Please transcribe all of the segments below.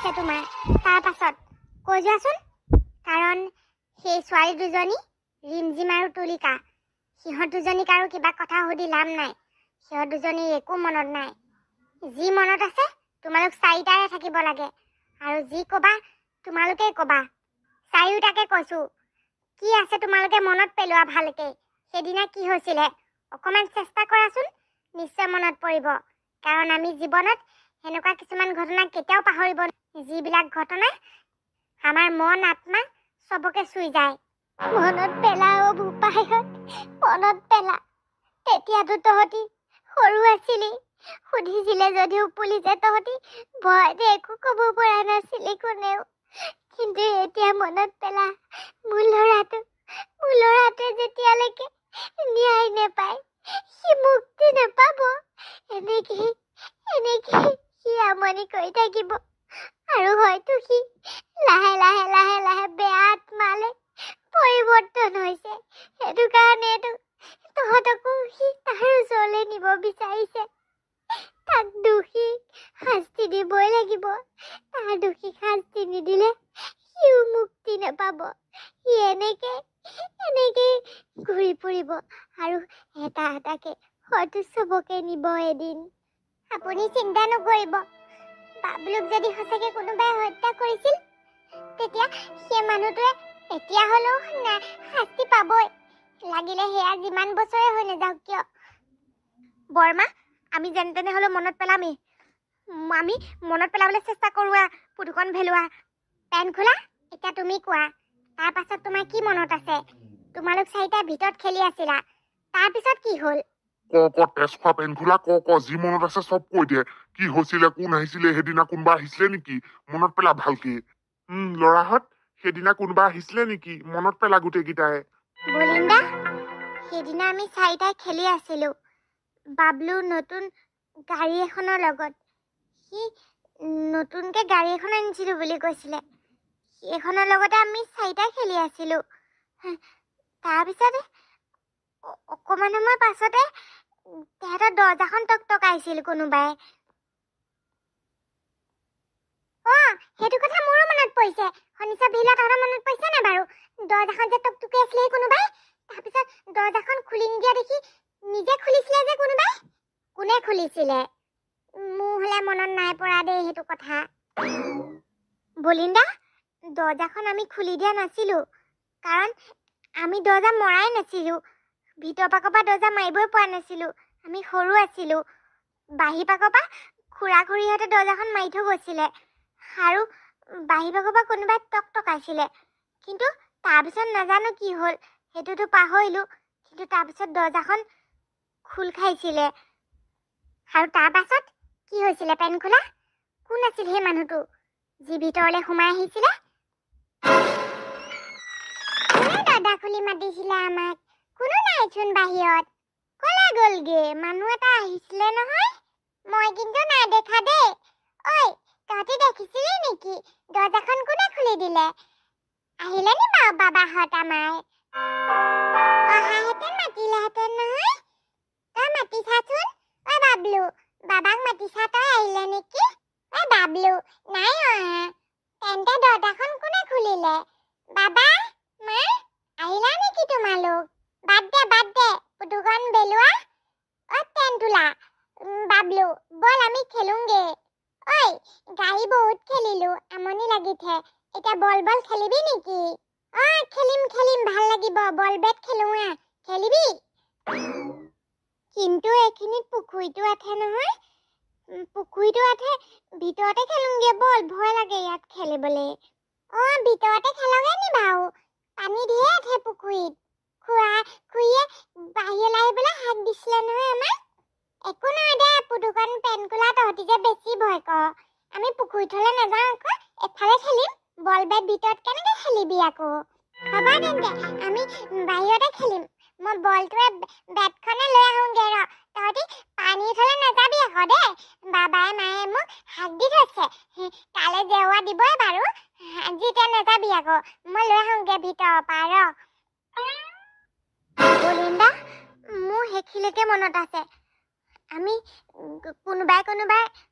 আছে তোমাৰ তাৰ পাছত কৈ যোৱাচোন কাৰণ সেই ছোৱালী দুজনী ৰিমজিম আৰু তুলিকা সিহঁত দুজনীক আৰু কিবা কথা সুধি লাভ নাই সিহঁত দুজনীৰ একো মনত নাই যি মনত আছে তোমালোক চাৰিটাৰে থাকিব লাগে আৰু যি ক'বা তোমালোকে ক'বা চাৰিওটাকে কৈছো কি আছে তোমালোকে মনত পেলোৱা ভালকে সেদিনা কি হৈছিলে অকমান চেষ্টা কৰাচোন নিশ্চয় মনত পৰিব কাৰণ আমি জীৱনত এনেকুৱা কিছুমান ঘটনা কেতিয়াও পাহৰিব যিবিলাক ঘটনা আমাৰ মন আত্মা সবকে চুই যায় মনত পেলা অ ভূপাইহঁত মনত পেলা তেতিয়াতো তহঁতি সৰু আছিলি সুধিছিলে যদিও পুলিচে তহঁতি ভয়তে একো ক'ব পৰা নাছিলি কোনেও কিন্তু এতিয়া মনত পেলা মোৰ ল'ৰাটোৱে যেতিয়ালৈকে ন্যায় নেপায় সি মুক্তি নেপাব এনেকে সি আমনি কৰি থাকিব আৰু হয়তো সি লাহে লাহে বেয়া আত্মালে পৰিৱৰ্তন হৈছে সেইটো কাৰণেতো তহঁতকো সি তাৰ ওচৰলৈ নিব বিচাৰিছে তাক দোষী শাস্তি দিবই লাগিব তাৰ দোষী শাস্তি নিদিলে সিও মুক্তি নেপাব সি এনেকে ঘূৰি ফুৰিব আৰু এটাকে হয়তো চবকে নিব এদিন আপুনি চিন্তা নকৰিব বাবলুক যদি সঁচাকে কোনোবাই হত্যা কৰিছিল তেতিয়া সেই মানুহটোৱে এতিয়া হ'লেও শাস্তি পাবই লাগিলে সেয়া যিমান বছৰে হৈ নাযাওক কিয় বৰ্মা আমি যেনে তেনে হ'লেও মনত পেলামেই আমি মনত পেলাবলৈ চেষ্টা কৰোঁ পুতুকণ ভেলোৱা পেন খোলা এতিয়া তুমি কোৱা তাৰ পাছত তোমাৰ কি মনত আছে তোমালোক চাৰিটা ভিতৰত খেলি আছিলা তাৰপিছত কি হ'ল তেজ খোৱা পেন খোলা যি মনত আছে চব কৈ দিয়ে কি হৈছিলে কোন আহিছিলে সেইদিনা কোনোবা আহিছিলে নেকি মনত পেলা ভালকে ল'ৰাহঁত সেইদিনা কোনোবা আহিছিলে নেকি মনত পেলা গোটেইকেইটাই বলিন্দা সেইদিনা আমি চাৰিটাই খেলি আছিলো বাবলু নতুন গাড়ী এখনৰ লগত সি নতুনকে গাড়ী এখন আনিছিলো বুলি কৈছিলে সেইখনৰ লগতে আমি চাৰিটাই খেলি আছিলো তাৰপিছতে অকমান সময় পাছতে তেহেঁতৰ দৰ্জাখন টকটকাইছিল কোনোবাই সেইটো কথা মোৰো মনত পৰিছে শনিছা ভিলা তহঁতৰ মনত পৰিছে নে বাৰু দৰ্জাখন যে টকটকাই আছিলে কোনোবাই তাৰপিছত দৰ্জাখন খুলি নিদিয়া দেখি নিজে খুলিছিলে যে কোনোবাই কোনে খুলিছিলে মোৰ হলে মনত নাই পৰা দেই সেইটো কথা বলিন্দা দৰ্জাখন আমি খুলি দিয়া নাছিলো কাৰণ আমি দৰ্জা মৰাই নাছিলো ভিতৰ পাকৰ পৰা দৰ্জা মাৰিবই পৰা নাছিলো আমি সৰু আছিলো বাহিৰ পাকৰ পৰা খুড়াখুড়ীহঁতে দৰ্জাখন মাৰি থৈ গৈছিলে আৰু বাহিৰ পাকৰ পৰা কোনোবাই টকটকাইছিলে কিন্তু তাৰপিছত নাজানো কি হ'ল সেইটোতো পাহৰিলো কিন্তু তাৰপিছত দৰ্জাখন খোল খাইছিলে আৰু তাৰ পাছত কি হৈছিলে পেন খোলা কোন আছিল সেই মানুহটো যি ভিতৰলৈ সোমাই আহিছিলে কোনে দৰ্জা খুলি মাতিছিলে আমাক কোনো নাইচোন বাহিৰত কলে গ'লগে মানুহ এটা আহিছিলে নহয় মই কিন্তু নাই দেখা দেই ঐ তহঁতি দেখিছিলি নেকি দৰ্জাখন কোনে খুলি দিলে আহিলে নি বাৰু বাবাহঁত আমাৰ অহাহেঁতেন মাতিলেহেঁতেন নহয় তই মাতিছাচোন ঐ বাবলু বাবাক মাতিছা তই আহিলে নেকি ঐ বাবলু নাই অহা তেন্তে দৰ্জাখন কোনে খুলিলে বাবা মা আহিলা নেকি তোমালোক বাদ দে পুতুকণ বেলোৱা ঐ পেণ্টুলা বাবলু বল আমি খেলোঁগে ঐ গাড়ী বহুত খেলিলো আমনি লাগিছে এতিয়া বল খেলিবি নেকি খেলিম ভাল লাগিব বল বেট খেলো খেলিবি কিন্তু এইখিনিত পুখুৰীটো আছে নহয় পুখুৰীটো আছে ভিতৰতে খেলোঁগে বল ভয় লাগে ইয়াত খেলিবলৈ ভিতৰতে খেলোগে নি বাৰু পানী ধেৰ আছে পুখুৰীত খুৰীয়ে বাহিৰলৈ আহিবলৈ হাক দিছিলে নহয় আমাক একো নাই দে পুতুকণ পেনকুলা তহঁতি যে বেছি ভয় কৰ আমি পুখুৰীত হ'লে নাযাওঁ আকৌ এফালে খেলিম বল বেট ভিতৰত কেনেকৈ খেলিবি আকৌ হ'ব তেন্তে আমি বাহিৰতে খেলিম মই বলটোৱে বেটখনে লৈ আহোঁগে তহঁতি পানীৰ ফালে নাযাবি আকৌ দেই বাবাই মায়ে মোক হাক দি থৈছে তালৈ জেওৰা দিবই বাৰু যেতিয়া নাযাবি আকৌ মই লৈ আহোঁগে ভিতৰৰ পৰা বলিন্দা মোৰ সেইখিনিকে মনত আছে আমি কোনোবাই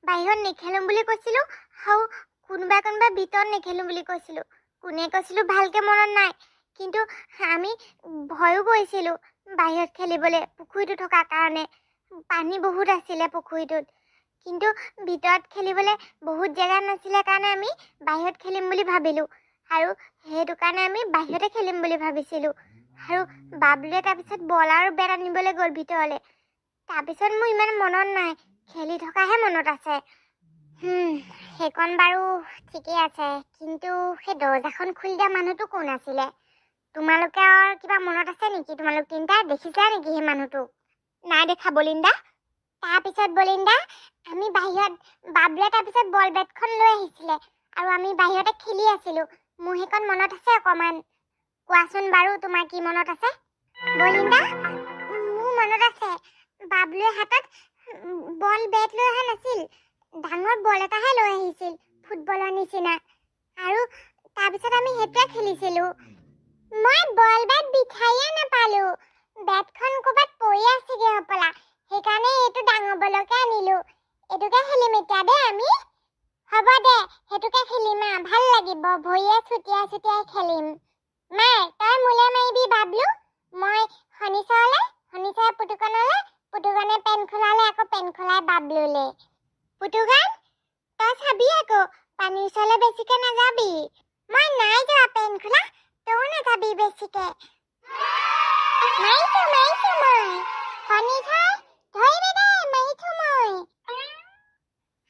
বাহিৰত নেখেলিম বুলি কৈছিলোঁ আৰু কোনোবা ভিতৰত নেখেলো বুলি কৈছিলো কোনে কৈছিলো ভালকে মনত নাই কিন্তু আমি ভয়ো কৰিছিলো বাহিৰত খেলিবলৈ পুখুৰীটো থকা কাৰণে পানী বহুত আছিলে পুখুৰীটোত কিন্তু ভিতৰত খেলিবলৈ বহুত জেগা নাছিলে কাৰণে আমি বাহিৰত খেলিম বুলি ভাবিলো আৰু সেইটো কাৰণে আমি বাহিৰতে খেলিম বুলি ভাবিছিলো আৰু বাবলুৱে তাৰপিছত বল আৰু বেট আনিবলৈ গ'ল ভিতৰলৈ তাৰপিছত মোৰ ইমান মনত নাই খেলি থকাহে মনত আছে সেইকণ বাৰু ঠিকেই আছে কিন্তু সেই দৰ্জাখন খুলি দিয়া মানুহটো কোন আছিলে তোমালোকৰ কিবা মনত আছে নেকি তোমালোক তিনিটা দেখিছা নেকি সেই মানুহটোক নাই দেখা বলিন্দা তাৰপিছত বলিন্দা আমি বাহিৰত বাবলুৱে তাৰপিছত বল বেটখন লৈ আহিছিলে আৰু আমি বাহিৰতে খেলি আছিলো মোৰ সেইকণ মনত আছে অকণমান কোৱাচোন বাৰু তোমাৰ কি মনত আছে বলিন্দা মোৰ মনত আছে বাবলুৱে হাতত বল বেট লৈ অহা নাছিল ডাঙৰ বল এটাহে লৈ আহিছিল ফুটবলৰ নিচিনা আৰু তাৰপিছত আমি সেইটোৱে খেলিছিলোঁ মই বল বেট বিচাৰিয়ে নাপালো বেটখন ক'ৰবাত পৰি আছেগে হপলা সেইকাৰণে এইটো ডাঙৰ বলকে আনিলো এইটোকে খেলিম এতিয়া দেই আমি হ'ব দে সেইটোকে খেলিম ভাল লাগিব ভৰিয়ে ছুটিয়াই খেলিম মাই তই মোলে মাৰিবি বাবলু মই শনিচাৰে পুতুকণে পেন খোলালে আকৌ পেন খোলাই বাবলুলে পুতুকান তই চাবি আকৌ পানীৰ ওচৰলৈ বেছিকে নাযাবি মই নাই যোৱা পেন খোলা তইও নাযাবি বেছিকে মাৰিছো মই শনিচাৰ ধৰিবি দেই মাৰিছো মই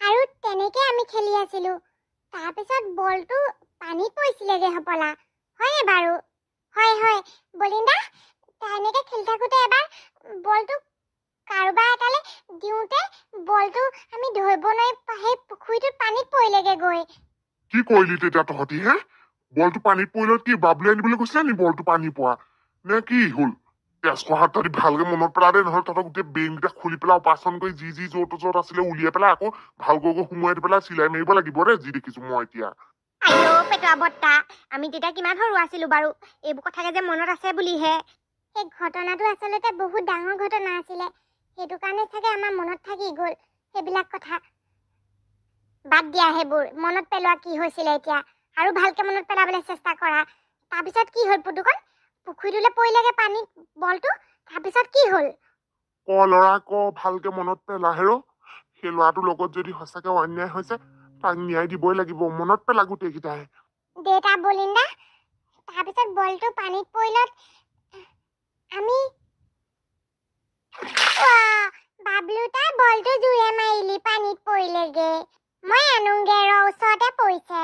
আৰু তেনেকে আমি খেলি আছিলো তাৰপিছত বলটো পানীত পৰিছিলেগে হপলা হয়নে বাৰু হয় বলিন্দা তেনেকে খেলি থাকোতে এবাৰ বলটো কাৰোবাৰ এটালে দিওঁতে বলটো আমি ধৰিব নোৱাৰি সেই পুখুৰীটোত পানীত পৰিলেগে গৈ কি কৰিলি তেতিয়া তহঁতি হে বলটো পানীত পৰিলত কি বাবলুৱে আনিবলৈ কৈছিলে নি বলটো পানী পোৱা নে কি হ'ল তেজকৰ হাত তহঁতি ভালকে মনত পেলা দে নহ'লে তহঁতক গোটেই বেইনকেইটা খুলি পেলাই অপাৰেশ্যন কৰি যি য'ত আছিলে উলিয়াই পেলাই আকৌ ভালকৈ সোমোৱাই দি পেলাই চিলাই মাৰিব লাগিব দেই যি দেখিছো মই এতিয়া পেটুৱা বৰ্তা আমি তেতিয়া কিমান সৰু আছিলো বাৰু এইবোৰ কথাকে যে মনত আছে বুলিহে সেই ঘটনাটো আচলতে বহুত ডাঙৰ ঘটনা আছিলে সেইটো কাৰণে চাগে আমাৰ মনত থাকি গ'ল সেইবিলাক কথা বাদ দিয়া সেইবোৰ মনত পেলোৱা কি হৈছিলে এতিয়া আৰু ভালকে মনত পেলাবলৈ চেষ্টা কৰা তাৰপিছত কি হ'ল পুতুকণ পুখুৰীটোলৈ পৰিলেগে পানীত বলটো তাৰপিছত কি হ'ল ল'ৰা ভালকে মনত পেলা হেৰ সেই ল'ৰাটোৰ লগত যদি সঁচাকে অন্যায় হৈছে তাক ন্যায় দিবই লাগিব মনত পেলা গোটেইকেইটাই দেউতা বলিন্দা তাৰপিছত বলটো পানীত পৰিলত আমি বাবলু তাই বলটো জোৰে মাৰিলি পানীত পৰিলেগে মই আনোগে ওচৰতে পৰিছে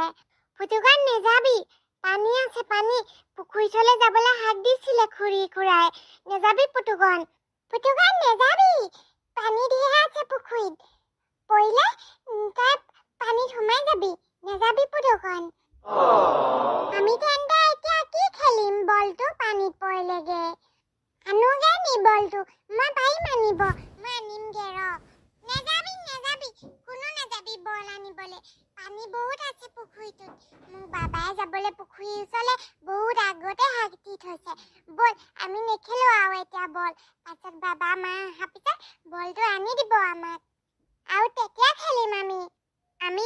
পুতুকণ নেযাবি পানী আছে পানী পুখুৰীটোলৈ যাবলৈ হাক দিছিলে খুৰাই নেযাবি পুতুকণ নেযাবি পানী ধেৰ আছে পুখুৰীত পৰিলে তাই পানীত সোমাই যাবি নেযাবি পুতুকণ আমি তেন্তে এতিয়া কি খেলিম বলটো পানীত পৰিলেগে আনোগে নি বলটো মই পাৰিম আনিব মই আনিমগে নেযাবি কোনো নেযাবি বল আনিবলে পানী বহুত আছে পুখুৰীটোত মোৰ বাবাই যাবলৈ পুখুৰীৰ ওচৰলৈ বহুত আগতে হাক দি থৈছে বল আমি নেখেলো আৰু এতিয়া বল পাছত বাবা মা অহাৰ পিছত বলটো আনি দিব আমাক আৰু তেতিয়া খেলিম আমি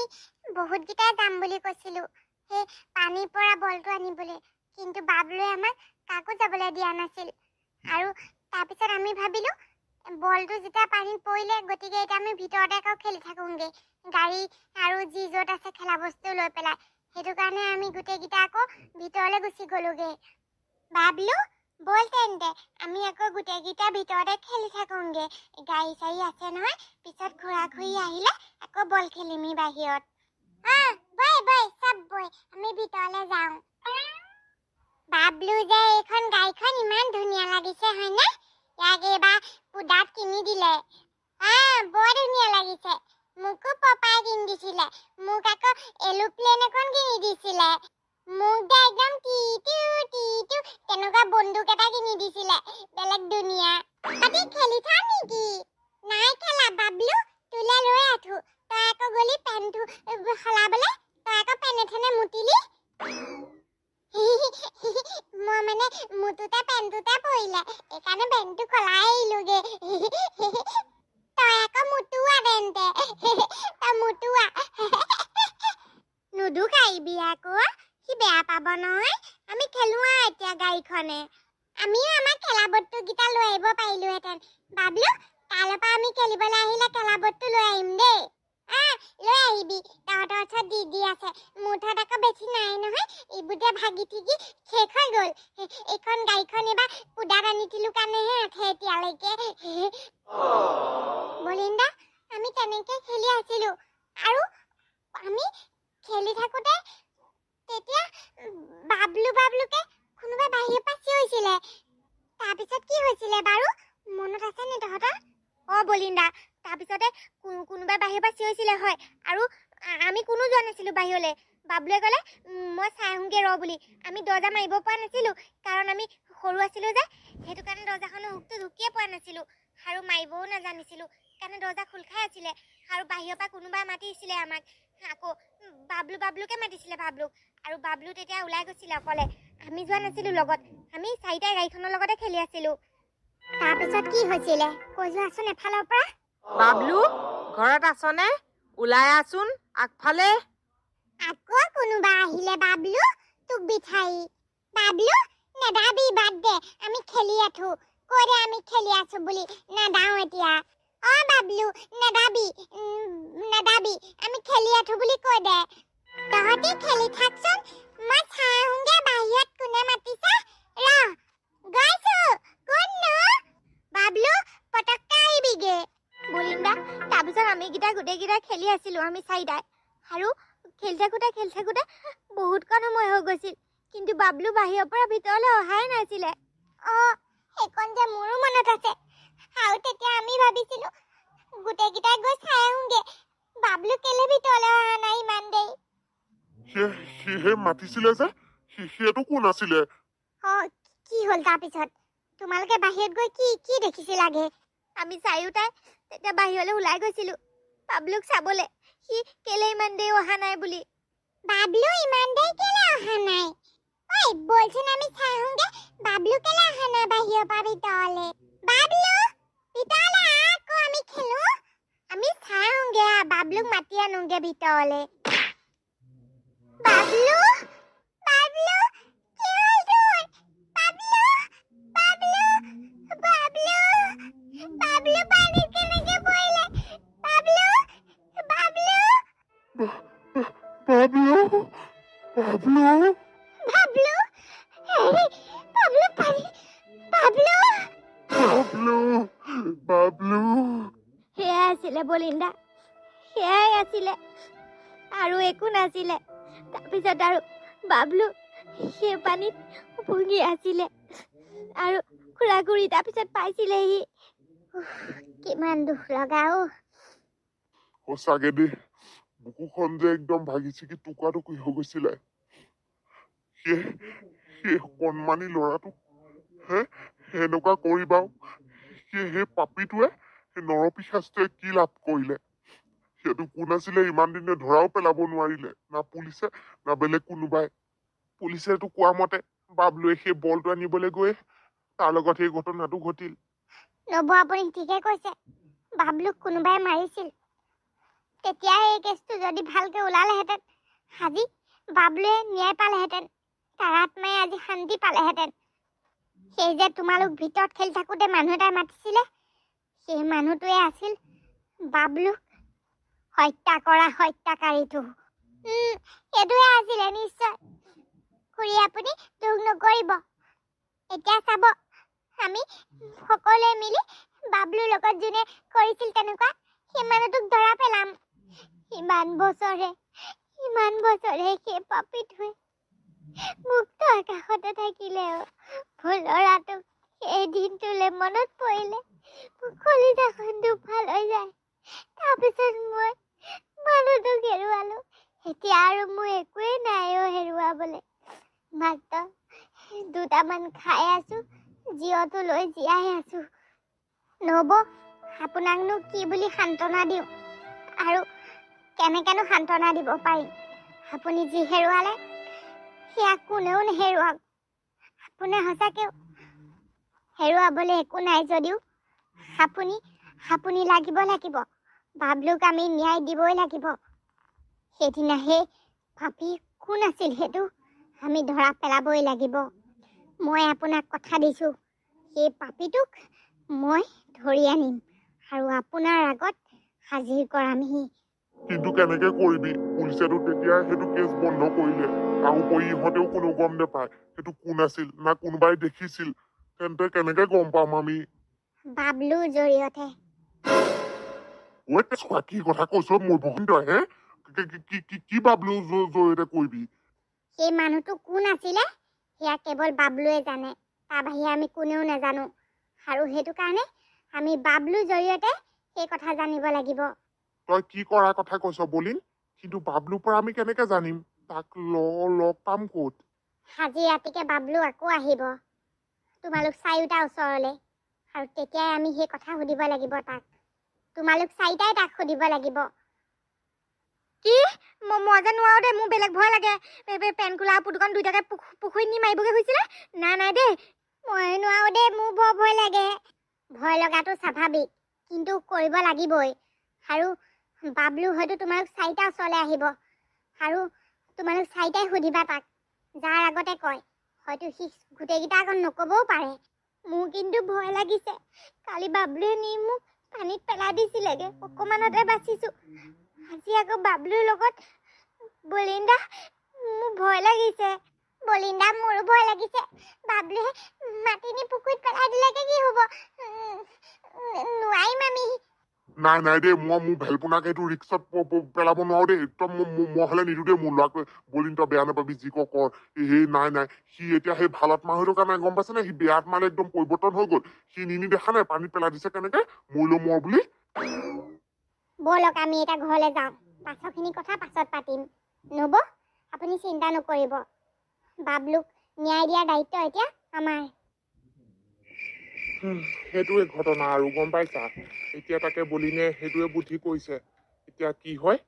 বহুতকেইটা যাম বুলি কৈছিলো সেই পানীৰ পৰা বলটো আনিবলৈ কিন্তু বাবলুৱে আমাক কাকো যাবলৈ দিয়া নাছিল আৰু তাৰপিছত আমি ভাবিলো বলটো যেতিয়া পানীত পৰিলে গতিকে এতিয়া আমি ভিতৰতে আকৌ খেলি থাকোঁগে গাড়ী আৰু যি য'ত আছে খেলা বস্তু লৈ পেলাই সেইটো কাৰণে আমি গোটেইকেইটা আকৌ ভিতৰলৈ গুচি গ'লোগে বাবলু বল তেন্তে আমি আকৌ গোটেইকেইটা ভিতৰতে খেলি থাকোঁগে গাড়ী চাড়ী আছে নহয় পিছত ঘূৰা আহিলে আকৌ বল খেলিমি বাহিৰত বই চব বই আমি ভিতৰলৈ যাওঁ বাবলু যে এইখন গাড়ীখন ইমান ধুনীয়া লাগিছে হয়নে ইয়াক এইবাৰ পুদাত কিনি দিলে বৰ ধুনীয়া লাগিছে মোকো পপাই কিনি দিছিলে মোক আকৌ এৰোপ্লেন এখন কিনি দিছিলে মোক যে একদম টিটু তেনেকুৱা বন্দুক এটা কিনি দিছিলে বেলেগ দুনিয়া আজি খেলি থাক নেকি নাই খেলা বাবলু তোলে লৈ আঠো তই আকৌ গলি পেনটো সলাবলে তই আকৌ পেনেথেনে মুতিলি মই মানে মুতুতে পেনটোতে পৰিলে এইকাৰণে পেনটো সলাই আহিলোগে তই আকৌ মুতুৱা তেন্তে তই মুতুৱা দুদুক আহিবি আকৌ সি বেয়া পাব নহয় আমি খেলো এতিয়া গাড়ীখনে আমিও আমাৰ খেলা বস্তুকেইটা লৈ আহিব পাৰিলোহেঁতেন বাবলু কাইলৈৰ পৰা আমি খেলিবলৈ আহিলে খেলা বস্তু লৈ আহিম দেই লৈ আহিবি তহঁতৰ ওচৰত দি আছে মোৰ ঠাইত আকৌ বেছি নাই নহয় এইবোৰতে ভাগি ঠিগি শেষ হৈ গ'ল এইখন গাড়ীখন এবাৰ পুদাত আনি দিলোঁ কাৰণেহে আছে এতিয়ালৈকে বলিন্দা আমি তেনেকৈ খেলি আছিলোঁ আৰু আমি খেলি থাকোঁতে তেতিয়া বাবলুকে কোনোবাই বাহিৰৰ পৰা চিঞৰিছিলে তাৰপিছত কি হৈছিলে বাৰু মনত আছে নে তহঁতৰ বলিন্দা তাৰপিছতে কোনোবাই বাহিৰৰ পৰা চিঞৰিছিলে হয় আৰু আমি কোনো যোৱা নাছিলোঁ বাহিৰলৈ বাবলুৱে ক'লে মই চাই আহোঁগৈ ৰ বুলি আমি দৰ্জা মাৰিব পৰা নাছিলোঁ কাৰণ আমি সৰু আছিলোঁ যে সেইটো কাৰণে দৰ্জাখনৰ হুকটো ঢুকিয়ে পোৱা নাছিলোঁ আৰু মাৰিবও নাজানিছিলোঁ কাৰণে দৰ্জা খোল খাই আছিলে আৰু বাহিৰৰ পৰা কোনোবাই মাতিছিলে আমাক আকৌ বাবলুকে মাতিছিলে বাবলুক আৰু বাবলু তেতিয়া ওলাই গৈছিলে অকলে আমি যোৱা নাছিলোঁ লগত আমি চাৰিটাই গাড়ীখনৰ লগতে খেলি আছিলোঁ তাৰপিছত কি হৈছিলে কৈ যোৱাচোন এফালৰ পৰা বাবলু ঘৰত আছনে ওলাই আছোন আগফালে আকৌ কোনোবা আহিলে বাবলু তোক বিঠাই বাবলু নেদাবি বাদ দে আমি খেলি আছো কৈ দে আমি খেলি আছো বুলি নেদাও এতিয়া বাবলু নেদাবি আমি খেলি আছো বুলি কৈ দে তহঁতি খেলি থাকচোন মই চাই আহোঁগে বাহিৰত কোনে মাতিছে গৈছো কোন বাবলু পটককৈ আহিবিগে বলিন্দা তাৰপিছত আমি গোটেইকেইটা খেলি আছিলোঁ আমি চাৰিটাই আৰু খেলি থাকোঁতে বহুতকণ সময় হৈ গৈছিল কিন্তু বাবলু বাহিৰৰ পৰা ভিতৰলৈ অহাই নাছিলে সেইকণ যে মোৰো মনত আছে আৰু তেতিয়া আমি ভাবিছিলোঁ গোটেইকেইটাই গৈ চাই আহোঁগে বাবলু কেলে ভিতৰলৈ অহা নাই ইমান দেৰি সিহে মাতিছিলে যে সেইটো কোন আছিলে কি হ'ল তাৰপিছত তোমালোকে বাহিৰত গৈ কি দেখিছিলাগে আমি চাৰিওটাই তেতিয়া বাহিৰলৈ ওলাই গৈছিলোঁ বাবলুক চাবলৈ সি কেলে ইমান দেৰি অহা নাই বুলি বাবলু ইমান দেৰি কেলে অহা নাই বলচোন আমি চাই আহোঁগে বাবলু কেলে অহা নাই বাহিৰৰ পৰা ভিতৰলৈ বাবলু ভিতৰলৈ আকৌ আমি খেলো আমি চাই আহোঁগে বাবলুক মাতি আনোগে ভিতৰলৈ বাবলু কি হ'ল তোৰ বাবলু পানীত কেনেকে পৰিলে বাবলু বাবলু সেয়াই আছিলে বলিন্দা সেয়াই আছিলে আৰু একো নাছিলে তাৰপিছত আৰু বাবলু সেই পানীত উপঙি আছিলে আৰু খুৰা-খুৰী তাৰপিছত পাইছিলেহি কিমান দুখ লগা সঁচাকে দেই বুকুখন যে একদম ভাগি ছিগি টুকুৰা-টুকুৰি হৈ গৈছিলে সেই কণমানি ল'ৰাটোক এনেকুৱা কৰিবাও সেই পাপীটোৱে নৰপিশাচটোৱে কি লাভ কৰিলে সেইটো কোন আছিলে ইমান দিনে ধৰাও পেলাব নোৱাৰিলে না পুলিচে না বেলেগ কোনোবাই পুলিচেতো কোৱা মতে বাবলুৱে সেই বলটো আনিবলৈ গৈ তাৰ লগত সেই ঘটনাটো ঘটিল নব আপুনি ঠিকে কৈছে বাবলুক কোনোবাই মাৰিছিল তেতিয়া এই কেছটো যদি ভালকে ওলালেহেঁতেন আজি বাবলুৱে ন্যায় পালেহেঁতেন তাৰ আত্মাই আজি শান্তি পালেহেঁতেন সেই যে তোমালোক ভিতৰত খেলি থাকোঁতে মানুহ এটাই মাতিছিলে সেই মানুহটোৱে আছিল বাবলুক হত্যা কৰা হত্যাকাৰীটো সেইটোৱে আছিলে নিশ্চয় খুৰী আপুনি দুখ নকৰিব এতিয়া চাব আমি সকলোৱে মিলি বাবলুৰ লগত যোনে কৰিছিল তেনেকুৱা সেই মানুহটোক ধৰা পেলাম ইমান বছৰে সেই পাপীটোৱে মুক্ত আকাশতে থাকিলেও মোৰ ল'ৰাটোক সেই দিনটোলৈ মনত পৰিলে কলিজাখন দুফাল হৈ যায় তাৰপিছত মই মানুহটোক হেৰুৱালো এতিয়া আৰু মোৰ একোৱেই নাই হেৰুৱাবলৈ মাত্ৰ দুটামান খাই আছো জীৱটো লৈ জীয়াই আছো নব আপোনাকনো কি বুলি সান্তনা দিওঁ আৰু কেনেকেনো সান্তনা দিব পাৰিম আপুনি যি হেৰুৱালে সেয়া কোনেও নেহেৰুৱাওক আপোনাৰ সঁচাকেও হেৰুৱাবলৈ একো নাই যদিও আপুনি লাগিব বাবলুক আমি ন্যায় দিবই লাগিব সেইদিনা সেই পাপী কোন আছিল সেইটো আমি ধৰা পেলাবই লাগিব। মই আপোনাক কথা দিছোঁ, সেই পাপীটোক মই ধৰি আনিম আৰু আপোনাৰ আগত হাজিৰ কৰামহি। কিন্তু কেনেকে কৰিবি? পুলিচেতো তেতিয়া সেইটো কেছ বন্ধ কৰিলে। আৰু কৰি ইহঁতেও কোনো গম নাপায় সেইটো কোন আছিল না কোনোবাই দেখিছিল। তেন্তে কেনেকে গম পাম আমি? বাবলুৰ জৰিয়তে। ঐ তেজখোৱা, কি কথা কৈছ মোৰ বসন্ত হে? কি বাবলু জৰিয়তে কৰিবি? সেই মানুহটো কোন আছিলে সেয়া কেৱল বাবলুৱে জানে, তাৰ বাহিৰে আমি কোনেও নাজানো। আৰু সেইটো কাৰণে আমি বাবলুৰ জৰিয়তে সেই কথা জানিব লাগিব। তই কি কৰাৰ কথা কৈছ বলিন? কিন্তু বাবলুৰ পৰা আমি কেনেকে জানিম? তাক লগ পাম ক'ত? আজি ৰাতিকে বাবলু আকৌ আহিব তোমালোক চাৰিওটা ওচৰলে, আৰু তেতিয়াই আমি সেই কথা সুধিব লাগিব তাক। তোমালোক চাৰিটাই তাক সুধিব লাগিব। কি মই যে নোৱাৰো দেই, মোৰ বেলেগ ভয় লাগে। পেন খোলা পুতুকণ দুইটাকে পুখুৰীত নি মাৰিবগে হৈছিলে। নাই দেই। মই নোৱাৰো দেই, মোৰ বৰ ভয় লাগে। ভয় লগাটো স্বাভাৱিক, কিন্তু কৰিব লাগিবই। আৰু বাবলু হয়তো তোমালোক চাৰিটা ওচৰলৈ আহিব, আৰু তোমালোক চাৰিটাই সুধিবা তাক। যাৰ আগতে কয় হয়তো সি গোটেইকেইটা আগত নকবও পাৰে। মোৰ কিন্তু ভয় লাগিছে। কালি বাবলুৱে নি মোক পানীত পেলাই দিছিলেগে, অকমানতে বাচিছো। আজি আকৌ বাবলুৰ লগত বলিন্দা, মোৰ ভয় লাগিছে। বলিন্দা, মোৰো ভয় লাগিছে। বাবলুৱে মাটি নি পুখুৰীত পেলাই দিলেগে কি হব? নোৱাৰিম আমি। নাই দেই, মই মোৰ ভেলপোনাক এইটো ৰিক্সত পেলাব নোৱাৰো দেই। একদম মই হলে নিদো দেই মোৰ ল'ৰাক। বলিন তই বেয়া নাপাবি, যি কৰ। নাই সি এতিয়া সেই ভাল আত্মা হৈ থকা নাই, গম পাইছে নে? সি বেয়া আত্মালে একদম পৰিৱৰ্তন হৈ গ'ল। সি নিনি দেখা নাই পানীত পেলাই দিছে কেনেকে, মৰিলো মৰ বুলি। ব'লক আমি এতিয়া ঘৰলৈ যাওঁ, পাছৰখিনি কথা পাছত পাতিম। নব, আপুনি চিন্তা নকৰিব। বাবলুক ন্যায় দিয়াৰ দায়িত্ব এতিয়া আমাৰ। সেইটোৱে ঘটনা আৰু, গম পাইছা? এতিয়া তাকে বলিনে সেইটোৱে বুদ্ধি কৰিছে। এতিয়া কি হয়?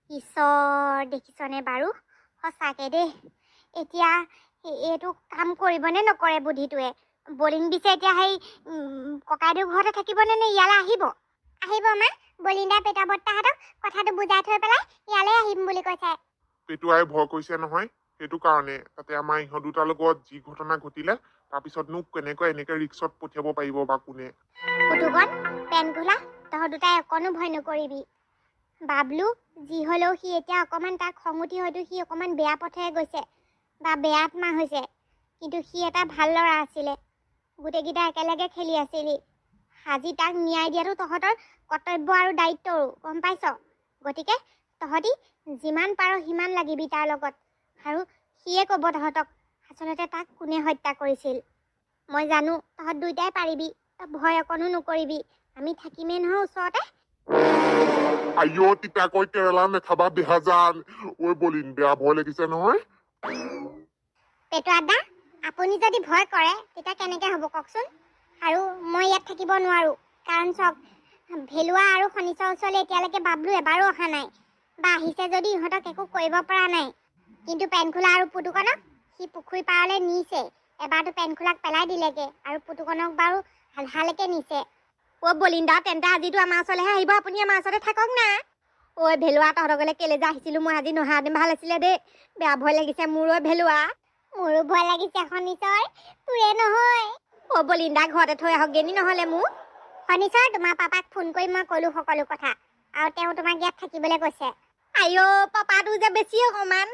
ঈশ্বৰ, দেখিছনে বাৰু? সঁচাকে দেই, এতিয়া এইটো কাম কৰিবনে নকৰে বুদ্ধিটোৱে? বলিন দিছে এতিয়া সেই ককাইদেউ ঘৰতে থাকিবনে নে ইয়ালৈ আহিব? আহিব মা। বলিন্দা পেটা বৰ্তাহঁতক কথাটো বুজাই থৈ পেলাই ইয়ালৈ আহিম বুলি কৈছে। পেটুৱাই ভয় কৰিছে নহয়, সেইটো কাৰণে। তাতে আমাৰ ইহঁত দুটাৰ লগত যি ঘটনা ঘটিলে, তাৰপিছতনো কেনেকৈ এনেকে ৰিক্সত পঠিয়াব পাৰিব বা কোনে? পুতুকণ, পেন খোলা, তহঁত দুটাই অকণো ভয় নকৰিবি। বাবলু যি হলেও সি এতিয়া অকণমান তাক খং উঠি হয়তো সি অকণমান বেয়া পথেৰে গৈছে বা বেয়া আত্মা হৈছে, কিন্তু সি এটা ভাল ল'ৰা আছিলে। গোটেইকেইটা একেলগে খেলি আছিলি। আজি তাক ন্যায় দিয়াটো তহঁতৰ কৰ্তব্য আৰু দায়িত্বও, গম পাইছ? গতিকে তহঁতি যিমান পাৰ সিমান লাগিবি তাৰ লগত, আৰু সিয়ে ক'ব তহঁতক আচলতে তাক কোনে হত্যা কৰিছিল। মই জানো তহঁত দুইটাই পাৰিবি, ভয় অকণো নকৰিবি। আমি থাকিমেই নহয় ওচৰতে। আইঅ, তিতাকৈ কেৰেলা নেখাবা দেহাজান। ঐ বলিন, বেয়া ভয় লাগিছে নহয়। পেটুৱা দা, আপুনি যদি ভয় কৰে তেতিয়া কেনেকে হ'ব কওকচোন? আৰু মই ইয়াত থাকিব নোৱাৰো, কাৰণ চাওক, ভেলুৱা আৰু শনিচৰ ওচৰলৈ এতিয়ালৈকে বাবলু এবাৰো অহা নাই, বা আহিছে যদি ইহঁতক একো কৰিব পৰা নাই। কিন্তু পেনখোলা আৰু পুতুকণক সি পুখুৰী পাৰলৈ নিছে। এবাৰতো পেনখোলাক পেলাই দিলেগে, আৰু পুতুকণক বাৰু হালহালৈকে নিছে। বলিন্দা, তেন্তে আজিতো আমাৰ ওচৰলৈহে আহিব। আপুনি আমাৰ ওচৰতে থাকক না। ঐ ভেলুৱা, তহঁতৰ ঘৰলৈ কেলে যে আহিছিলো, মই আজি নহাহেঁতেন ভাল আছিলে দেই। বেয়া ভয় লাগিছে মোৰ। ভেলুৱা, মোৰো ভয় লাগিছে শনিচৰ, তোৰে নহয়। বলিন্দা, ঘৰতে থৈ আহক গেনি নহলে মোক। শনিচৰ, তোমাৰ পাপাক ফোন কৰি মই ক'লো সকলো কথা, আৰু তেওঁ তোমাক ইয়াত থাকিবলৈ কৈছে। আইঅ, পাপাটো যে বেছি অকমান।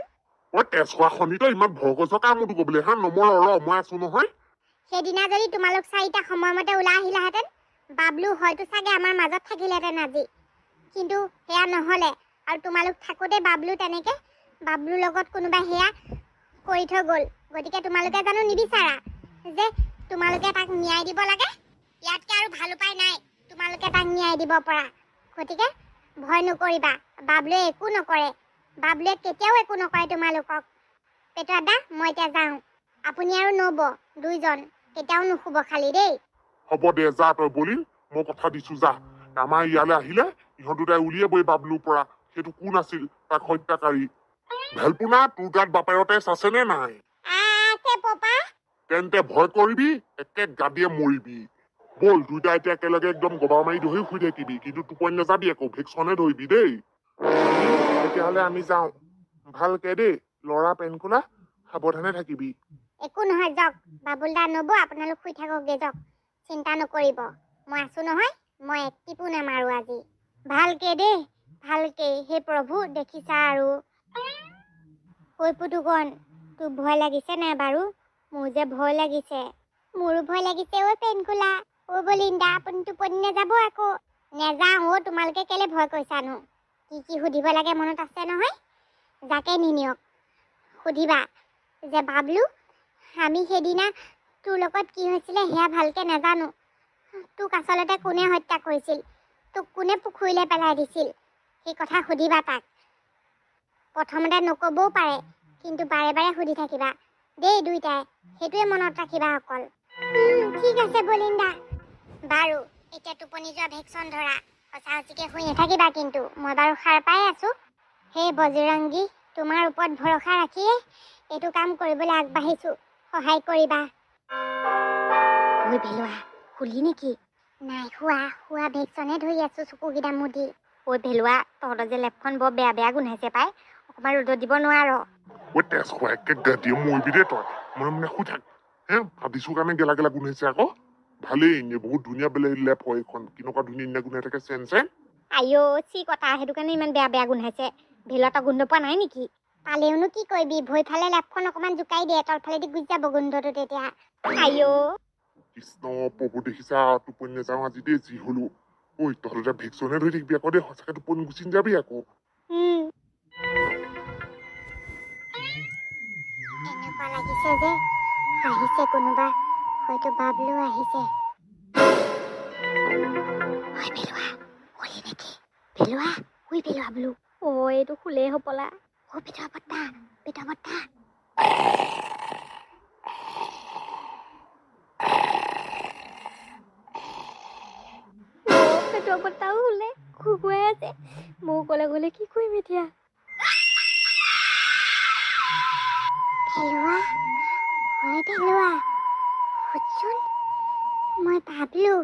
তেজখোৱা শনি, তই ইমান ভয় কৰিছ কাৰ মোৰটো কবলৈ? হা, নমৰ মই আছো নহয়। সেইদিনা যদি তোমালোক চাৰিটা সময়মতে ওলাই আহিলাহেঁতেন, বাবলু হয়তো চাগে আমাৰ মাজত থাকিলেহেঁতেন আজি। কিন্তু সেয়া নহলে, আৰু তোমালোক থাকোঁতে বাবলু তেনেকে বাবলুৰ লগত কোনোবাই সেয়া কৰি থৈ গ'ল। গতিকে তোমালোকে জানো নিবিচাৰা যে তোমালোকে তাক ন্যায় দিব লাগে? ইয়াতকে আৰু ভাল উপায় নাই তোমালোকে তাক ন্যায় দিব পৰা। গতিকে ভয় নকৰিবা, বাবলুৱে একো নকৰে। বাবলুৱে কেতিয়াও একো নকৰে তোমালোকক। পেটুৱা দা, মই এতিয়া যাওঁ। আপুনি আৰু নব দুইজন কেতিয়াও নুশুব খালি দেই। হ'ব দে, যা তই বলিন, মই কথা দিছো যা। আমাৰ ইয়ালৈ আহিলে ইহঁত দুটাই উলিয়াবই বাবলুৰ পৰা সেইটো কোন আছিল তাক হত্যাকাৰী। ভেলপোনা, তোৰ গাত বাপেৰৰ তেজ আছে নে নাই? আছে পপা। তেন্তে ভয় কৰিবি, একে গাদিয়ে মৰিবি। বল, দুইটা এতিয়া একেলগে একদম গবা মাৰি ধৰি শুই থাকিবি, কিন্তু টোপনি নাযাবি আকৌ, ভেকচনে ধৰিবি দেই। তেতিয়াহলে আমি যাওঁ। ভালকে দেই লৰা পেনকুলা সাৱধানে থাকিবি একো নহয় যাওক বাবুল দা নব আপোনালোক শুই থাককগে যাওক চিন্তা নকৰিব মই আছো নহয় মই এক টিপো নামাৰো আজি ভালকে দেই ভালকে হে প্ৰভু দেখিছা আৰু ঐ পুতুকণ তোৰ ভয় লাগিছে নাই বাৰু মোৰ যে ভয় লাগিছে মোৰো ভয় লাগিছে ঐ পেনকুলা ঐ বলিন্দা আপুনি টোপনি নাযাব আকৌ নেযাওঁ অ তোমালোকে কেলে ভয় কৰিছানো কি সুধিব লাগে মনত আছে নহয় যাকে নিনিয়ক সুধিবা যে বাবলু আমি সেইদিনা তোৰ লগত কি হৈছিলে সেয়া ভালকে নাজানো তোক আচলতে কোনে হত্যা কৰিছিল তোক কোনে পুখুৰীলৈ পেলাই দিছিল সেই কথা সুধিবা তাক প্ৰথমতে নকবও পাৰে কিন্তু বাৰে বাৰে সুধি থাকিবা দেই দুইটাই সেইটোৱে মনত ৰাখিবা অকল ঠিক আছে বলিন্দা বাৰু এতিয়া টোপনি যোৱা ভেকচন ধৰা সঁচা সঁচিকে শুই নাথাকিবা কিন্তু মই বাৰু সাৰ পাই আছো সেই বজৰংগী তোমাৰ ওপৰত ভৰসা ৰাখিয়ে এইটো কাম কৰিবলৈ আগবাঢ়িছো সহায় কৰিবা ঐ ভেলুৱা শুলি নেকি নাই শুৱা ভেকচনে ধৰি আছো চকুকেইটা মুদি ঐ ভেলুৱা তহঁতৰ যে লেপখন বৰ বেয়া বেয়া গোন্ধাইছে পাই অকণমান ৰ'দত দিব নোৱাৰ তেজ খোৱা একে গাদিয়ে মৰিবি দেই তই মনে শুই থাক ভাবিছো কাৰণে গেলা গেলা গোন্ধাইছে আকৌ ভালেই এনে বহুত ধুনীয়া বেলেগ লেপ হয় এইখন কেনেকুৱা ধুনীয়া গোন্ধাই থাকে চেন চেন আইঅ চি কথা সেইটো কাৰণে ইমান বেয়া বেয়া গোন্ধাইছে ভেলুৱা তই গোন্ধ পোৱা নাই নেকি পালেওনো কি কৰিবি ভৰি ফালে লেপখন অকণমান জোকাই দিয়ে তলফালেদি গুচি যাব গোন্ধটো তেতিয়া আইঅ কৃষ্ণ প্ৰভু দেখিছা টোপনি নাযাওঁ আজি দেই যি হলো ঐ তহঁতৰ এতিয়া ভেকচনে ধৰি থাকিবি আকৌ দেই সঁচাকে টোপনি গুচি যাবি আকৌ এনেকুৱা লাগিছে যে আহিছে কোনোবা হয়তো বাবলু আহিছে ভেলুৱা শুই ভেলুৱা বোলো অ এইটো শুলেই হপলা ভিতৰৰ বৰ্তা পেটৰ বতাও শুলে খুগুৱাই আছে মোক কলে গলে কি কৰিম এতিয়া ভেলুৱা ভেলুৱা শুনচোন মই বাবলু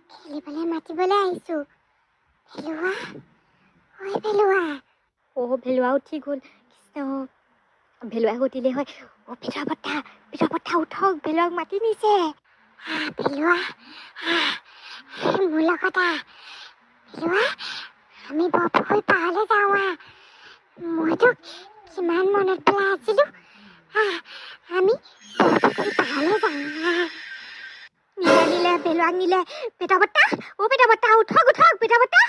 খেলিবলৈ মাতিবলৈ আহিছো ভেলুৱা ভেলুৱা ভেলুৱা উঠি গ'ল কৃষ্ণ ভেলুৱাই উঠিলে হয় ভিতৰৰ বৰ্তা উঠক ভেলুৱাক মাতি নিছে ভেলুৱা মোৰ লগত ভেলুৱা আমি বৰপুখুৰী পাৰলৈ যাওঁ মইতো কিমান মনত পেলাই আছিলো আমি বৰপুখুৰী পাৰলৈ যাওঁ নিলে ভেলুৱাক নিলে পেটৰ বৰ্তা উঠক পেটৰ বৰ্তা